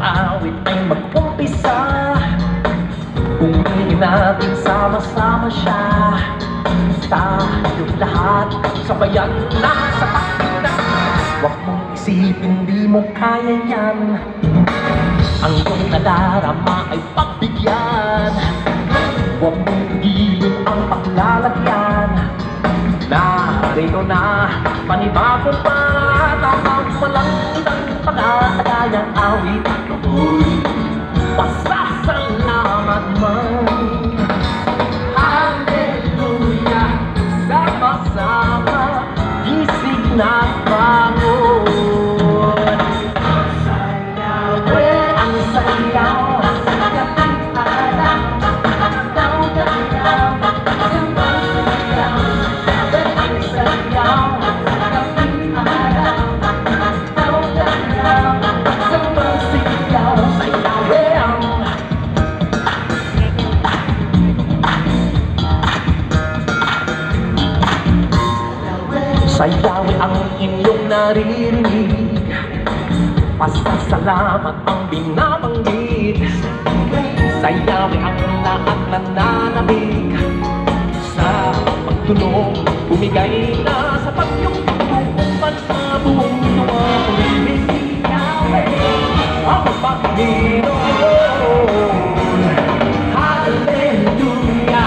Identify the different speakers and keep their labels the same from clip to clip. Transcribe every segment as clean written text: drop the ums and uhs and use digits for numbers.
Speaker 1: awit ay mag-umpisa. Pumili natin sama-sama siya. Tayong lahat sabayan na sa takina. Huwag mong isipin di mo kaya yan. Ang iyong nadarama ay pagbigyan. Huwag mong igilin ang paglalagyan. Narito na panibagong patamang walang isang pag-aagayang awit. Pasasalamat man. Hallelujah, sama-sama gising na bangon. Sayaw, ang sayaw sa gabing araw. Daw-daw, sambang sigaw. Ang sayaw sa gabing araw. Daw-daw, sambang sigaw. Sayawi ang inyong naririnig. Pasasalamat ang binabanggit. Sayawi ang lahat na nananabik. Sa pagtulong, bumigay na sa pagyong buong bansa, buong mundo ang ulitin. Sayawi ang Panginoon. Hallelujah,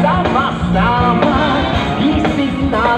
Speaker 1: sama-sama gising na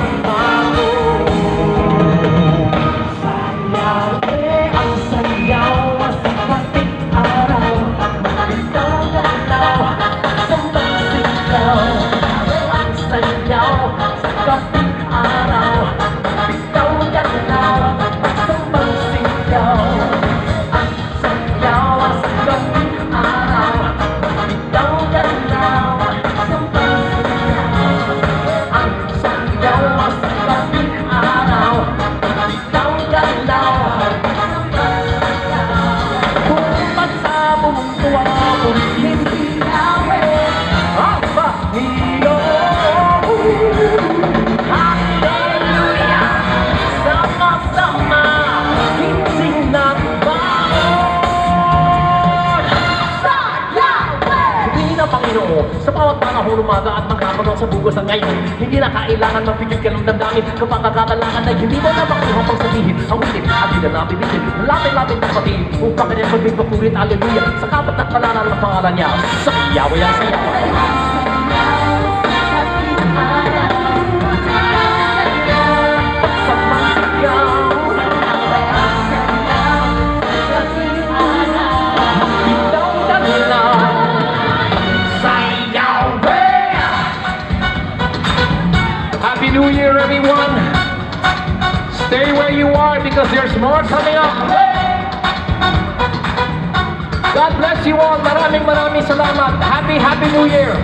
Speaker 1: sa bawat panahon umaga at magkakaroon sa bugos ang ngayon. Hindi na kailangan mapigil ka ng damdamin. Kapag kakakalangan ay hindi mo na makuha pang sabihin. Ang ulit at hindi na napibitin. Lapit-lapit ng patiin upang kanyang magbipapulit. Hallelujah, sa kapat at panaral ng pangalan niya. Sa Yahweh ang sayaw. Happy New Year, everyone! Stay where you are because there's more coming up. God bless you all. Maraming salamat. Happy New Year!